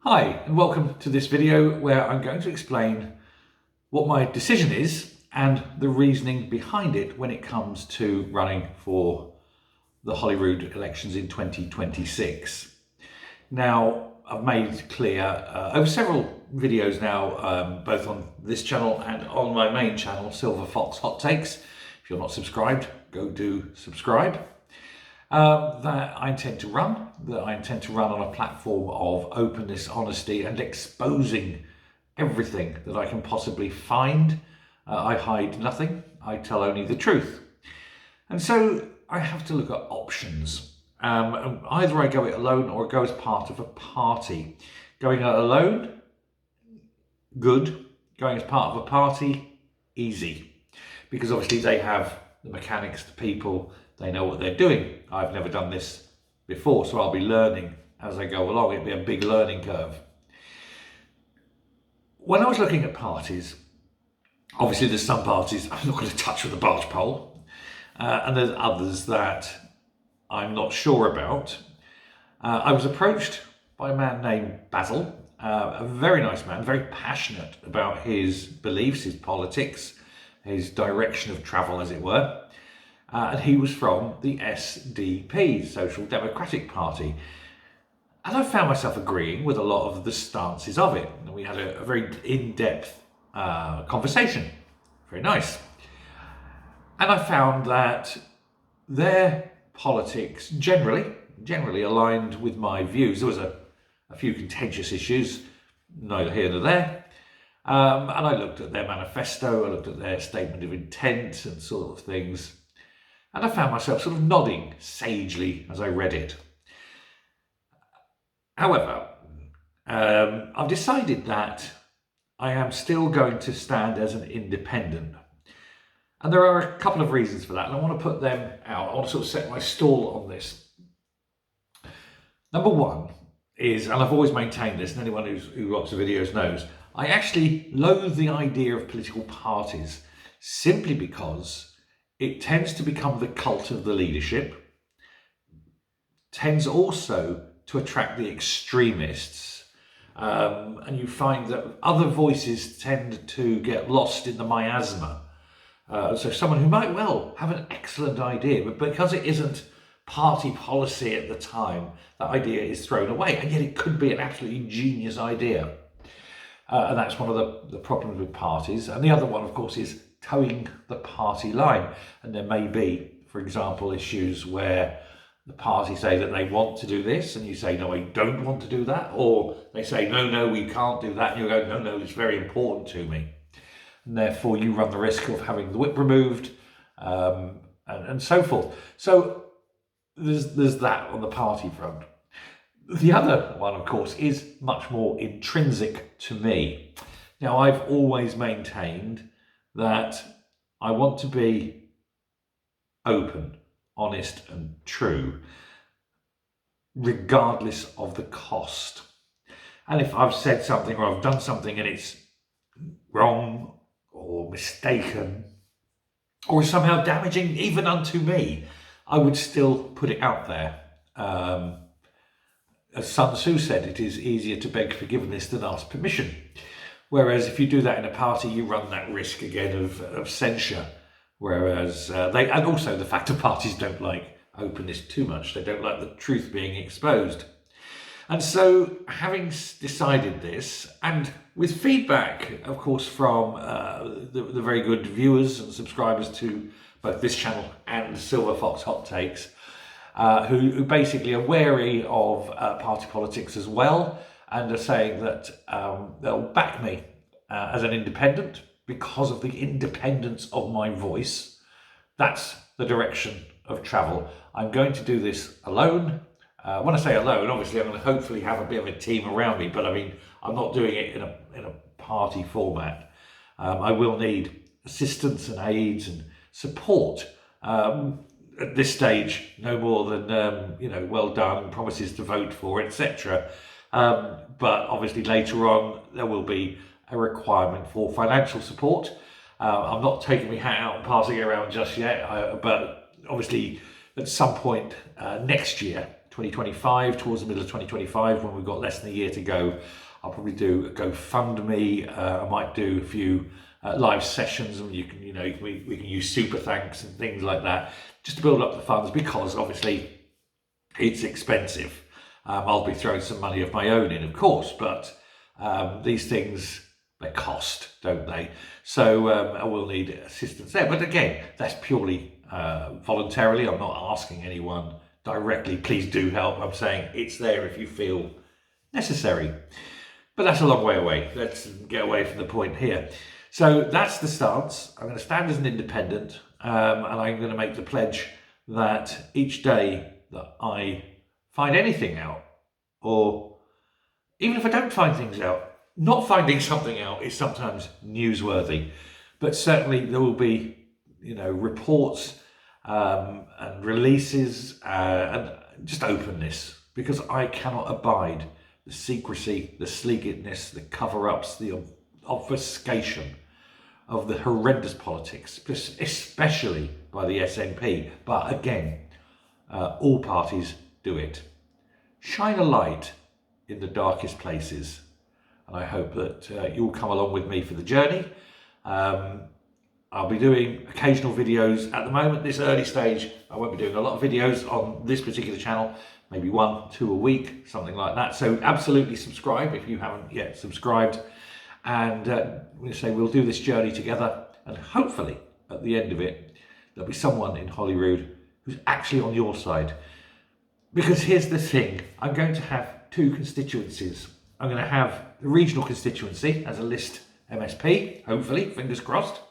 Hi, and welcome to this video where I'm going to explain what my decision is and the reasoning behind it when it comes to running for the Holyrood elections in 2026. Now, I've made clear over several videos now, both on this channel and on my main channel, Silver Fox Hot Takes. If you're not subscribed, go do subscribe. That I intend to run on a platform of openness, honesty, and exposing everything that I can possibly find. I hide nothing, I tell only the truth. And so I have to look at options. Either I go it alone or I go as part of a party. Going it alone, good. Going as part of a party, easy. Because obviously they have the mechanics, the people, they know what they're doing. I've never done this before, so I'll be learning as I go along. It'll be a big learning curve. When I was looking at parties, obviously there's some parties I'm not going to touch with a barge pole, and there's others that I'm not sure about. I was approached by a man named Basil, a very nice man, very passionate about his beliefs, his politics, his direction of travel, as it were. And he was from the SDP, Social Democratic Party. And I found myself agreeing with a lot of the stances of it. And we had a very in-depth conversation. Very nice. And I found that their politics generally aligned with my views. There was a few contentious issues, neither here nor there. And I looked at their manifesto, I looked at their statement of intent and sort of things. And I found myself sort of nodding sagely as I read it. However, I've decided that I am still going to stand as an independent. And there are a couple of reasons for that, and I want to put them out. I want to sort of set my stall on this. Number one is, and I've always maintained this, and anyone who watches the videos knows, I actually loathe the idea of political parties simply because it tends to become the cult of the leadership, tends also to attract the extremists, and you find that other voices tend to get lost in the miasma. So someone who might well have an excellent idea, but because it isn't party policy at the time, that idea is thrown away, and yet it could be an absolutely genius idea. And that's one of the problems with parties. And the other one, of course, is towing the party line. And there may be, for example, issues where the party say that they want to do this and you say, no, I don't want to do that. Or they say, no, we can't do that. And you go, no, it's very important to me. And therefore you run the risk of having the whip removed and so forth. So there's that on the party front. The other one, of course, is much more intrinsic to me. Now, I've always maintained that I want to be open, honest, and true, regardless of the cost. And if I've said something or I've done something and it's wrong or mistaken or somehow damaging even unto me, I would still put it out there. As Sun Tzu said, it is easier to beg forgiveness than ask permission. Whereas if you do that in a party, you run that risk again of censure. Whereas and also the fact that parties don't like openness too much. They don't like the truth being exposed. And so having decided this, and with feedback, of course, from the very good viewers and subscribers to both this channel and Silver Fox Hot Takes, who basically are wary of party politics as well, and are saying that they'll back me as an independent because of the independence of my voice. That's the direction of travel. I'm going to do this alone. When I say alone, obviously I'm going to hopefully have a bit of a team around me, but I mean, I'm not doing it in a party format. I will need assistance and aids and support. At this stage, no more than, well done, promises to vote for, etc. But obviously later on, there will be a requirement for financial support. I'm not taking my hat out and passing it around just yet, but obviously at some point next year, 2025, towards the middle of 2025, when we've got less than a year to go, I'll probably do a GoFundMe. I might do a few live sessions, and we can use super thanks and things like that, just to build up the funds, because obviously it's expensive. I'll be throwing some money of my own in, of course, but these things, they cost, don't they? So I will need assistance there. But again, that's purely voluntarily. I'm not asking anyone directly, please do help. I'm saying it's there if you feel necessary. But that's a long way away. Let's get away from the point here. So that's the stance. I'm going to stand as an independent, and I'm going to make the pledge that each day that I find anything out, or even if I don't find things out, not finding something out is sometimes newsworthy, but certainly there will be, reports and releases and just openness, because I cannot abide the secrecy, the sleekness, the cover-ups, the obfuscation of the horrendous politics, especially by the SNP. But again, all parties do it. Shine a light in the darkest places, and I hope that you'll come along with me for the journey. I'll be doing occasional videos. At the moment, this early stage, I won't be doing a lot of videos on this particular channel, maybe 1, 2 a week, something like that. So absolutely subscribe if you haven't yet subscribed. And we'll do this journey together, and hopefully at the end of it, there'll be someone in Holyrood who's actually on your side. Because here's the thing, I'm going to have 2 constituencies. I'm going to have the regional constituency as a list MSP, hopefully, fingers crossed.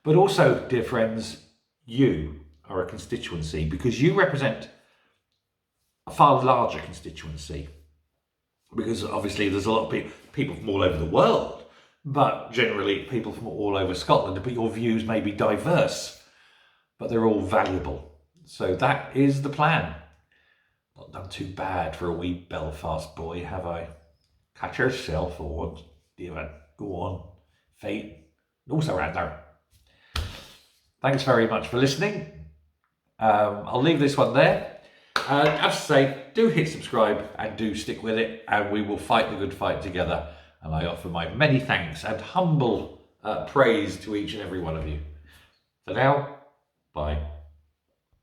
But also, dear friends, you are a constituency, because you represent a far larger constituency. Because obviously there's a lot of people from all over the world, but generally people from all over Scotland, but your views may be diverse, but they're all valuable. So that is the plan. Not done too bad for a wee Belfast boy, have I? Catch yourself for once, David. Go on. Fate. No surrender. Thanks very much for listening. I'll leave this one there. As I say, do hit subscribe and do stick with it, and we will fight the good fight together. And I offer my many thanks and humble praise to each and every one of you. For now, bye.